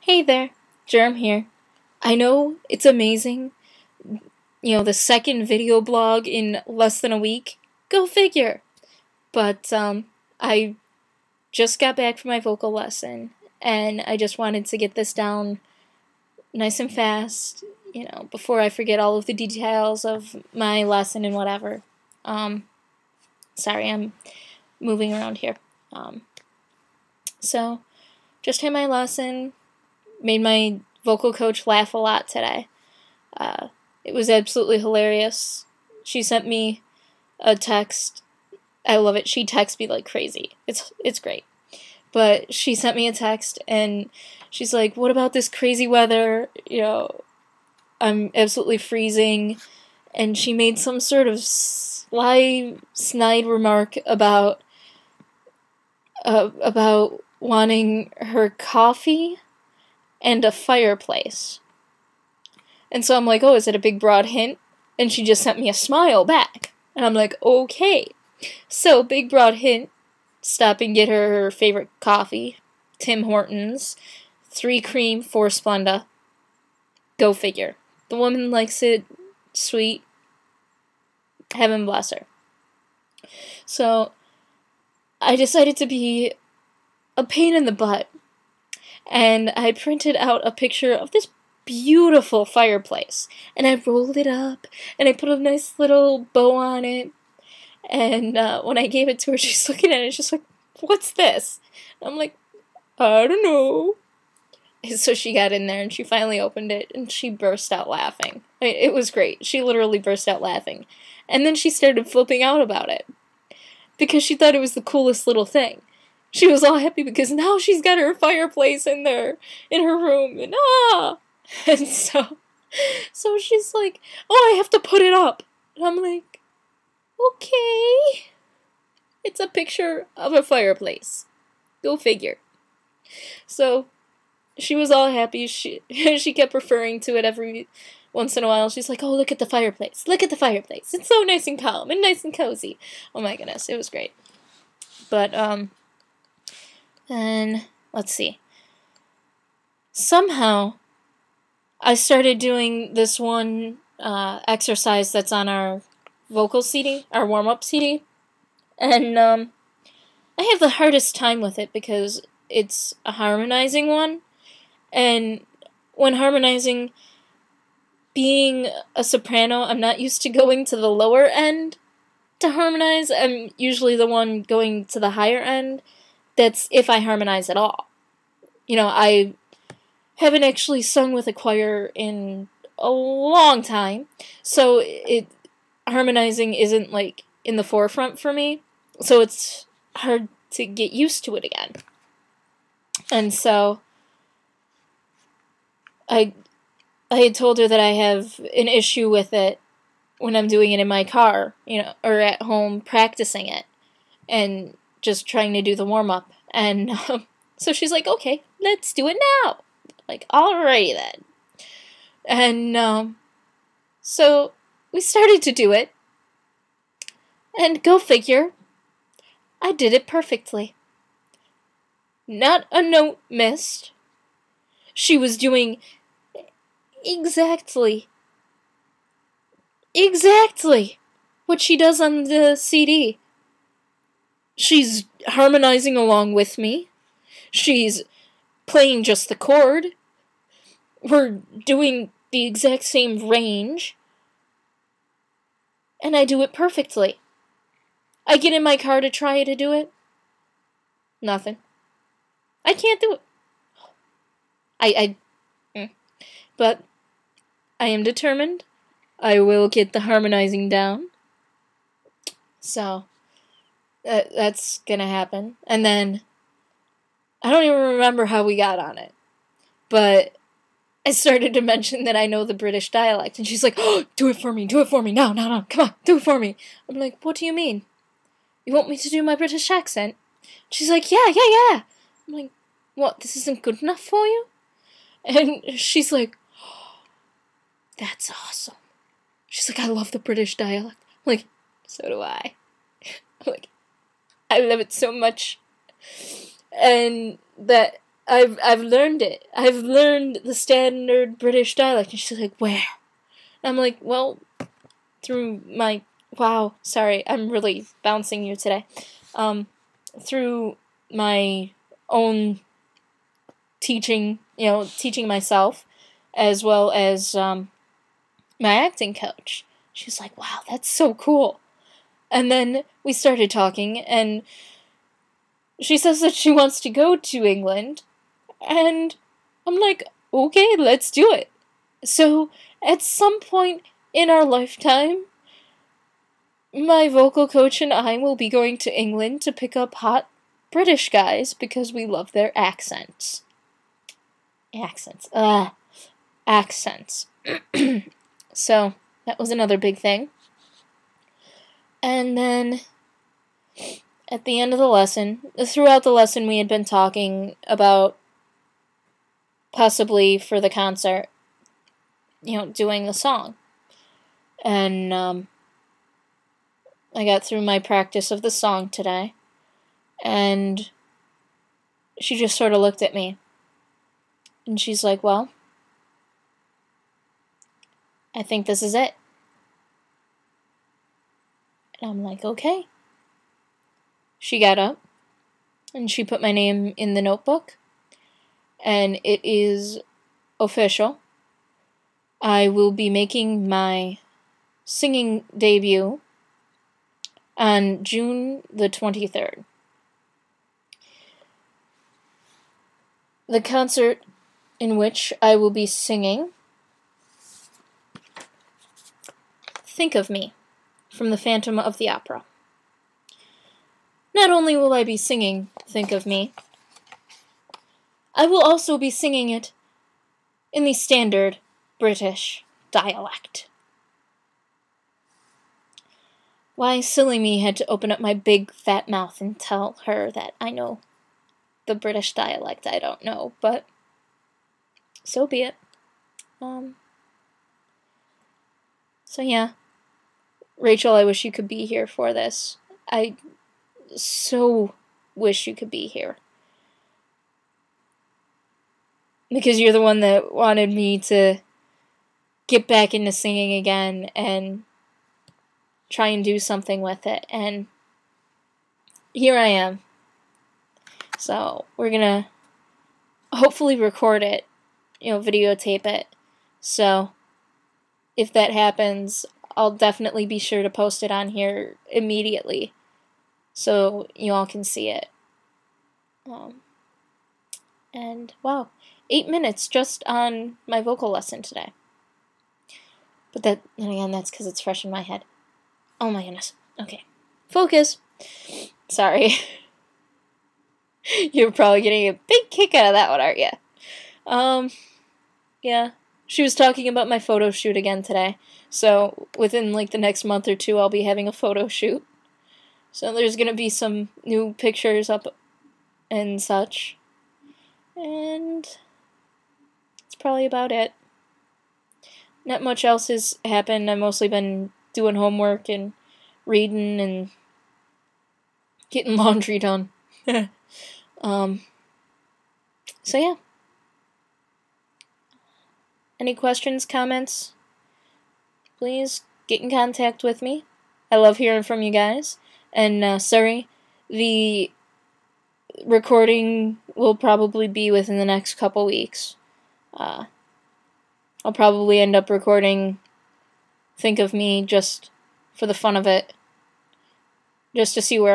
Hey there, Germ here. I know it's amazing, the second video blog in less than a week. Go figure. But I just got back from my vocal lesson, and I just wanted to get this down nice and fast, before I forget all of the details of my lesson and whatever. Sorry, I'm moving around here. So, just had my lesson. Made my vocal coach laugh a lot today. It was absolutely hilarious. She sent me a text. I love it. She texts me like crazy. It's great. But she sent me a text and she's like, "What about this crazy weather? I'm absolutely freezing." And she made some sort of snide remark about wanting her coffee and a fireplace. And so I'm like, oh, is it a big broad hint? And she just sent me a smile back. And I'm like, okay. So, big broad hint, stop and get her favorite coffee, Tim Hortons, 3 cream, 4 Splenda. Go figure. The woman likes it sweet. Heaven bless her. So, I decided to be a pain in the butt. And I printed out a picture of this beautiful fireplace. And I rolled it up, and I put a nice little bow on it. And when I gave it to her, she's looking at it, and she's like, "What's this?" And I'm like, "I don't know." And so she got in there, and she finally opened it, and she burst out laughing. It was great. She literally burst out laughing. And then she started flipping out about it. Because she thought it was the coolest little thing. She was all happy because now she's got her fireplace in there, in her room, and And so she's like, "Oh, I have to put it up." And I'm like, okay. It's a picture of a fireplace. Go figure. So, she was all happy. She kept referring to it every once in a while. She's like, "Oh, look at the fireplace. Look at the fireplace. It's so nice and calm and nice and cozy." Oh my goodness, it was great. But, and let's see. Somehow, I started doing this one exercise that's on our vocal CD, our warm-up CD, and I have the hardest time with it because it's a harmonizing one, and when harmonizing, being a soprano, I'm not used to going to the lower end to harmonize. I'm usually the one going to the higher end. That's if I harmonize at all. I haven't actually sung with a choir in a long time, so harmonizing isn't like in the forefront for me, so it's hard to get used to it again. And so I had told her that I have an issue with it when I'm doing it in my car, or at home practicing it and just trying to do the warm-up. And so she's like, "Okay, let's do it now." Like, alrighty then. And so we started to do it. And go figure, I did it perfectly. Not a note missed. She was doing exactly what she does on the CD. She's harmonizing along with me. She's playing just the chord. We're doing the exact same range. And I do it perfectly. I get in my car to try to do it. Nothing. I can't do it. But I am determined. I will get the harmonizing down. So, that's gonna happen. And then, I don't even remember how we got on it. But I started to mention that I know the British dialect. And she's like, "Oh, do it for me, now, come on, do it for me." I'm like, "What do you mean? You want me to do my British accent?" She's like, yeah. I'm like, "What, this isn't good enough for you?" And she's like, "Oh, that's awesome." She's like, "I love the British dialect." I'm like, "So do I." I'm like, I love it so much. And that I've learned it. I've learned the standard British dialect. And she's like, where? And I'm like, well, through my, wow, sorry, I'm really bouncing you today. Through my own teaching, teaching myself, as well as, my acting coach. She's like, wow, that's so cool. And then we started talking, and she says that she wants to go to England, and I'm like, okay, let's do it. So, at some point in our lifetime, my vocal coach and I will be going to England to pick up hot British guys because we love their accents. Accents. So, that was another big thing. And then, at the end of the lesson, throughout the lesson we had been talking about possibly for the concert, doing the song. And, I got through my practice of the song today, and she just sort of looked at me, and she's like, well, I think this is it. And I'm like, okay. She got up, and she put my name in the notebook, and it is official. I will be making my singing debut on June the 23rd. The concert in which I will be singing Think of Me from The Phantom of the Opera. Not only will I be singing Think of Me, I will also be singing it in the standard British dialect. Why silly me had to open up my big fat mouth and tell her that I know the British dialect. I don't know, but so be it. So yeah. Rachel, I wish you could be here for this. I so wish you could be here. Because you're the one that wanted me to get back into singing again and try and do something with it. And here I am. So we're gonna hopefully record it, videotape it. So if that happens, I'll definitely be sure to post it on here immediately so you all can see it. And wow, 8 minutes just on my vocal lesson today. But then again, that's because it's fresh in my head. Oh my goodness. Okay. Focus. Sorry. You're probably getting a big kick out of that one, aren't you? Yeah. She was talking about my photo shoot again today. So, within, the next month or two, I'll be having a photo shoot. So, there's gonna be some new pictures up and such. And that's probably about it. Not much else has happened. I've mostly been doing homework and reading and getting laundry done. So yeah. Any questions, comments? Please get in contact with me. I love hearing from you guys. And, sorry, the recording will probably be within the next couple weeks. I'll probably end up recording Think of Me just for the fun of it. Just to see where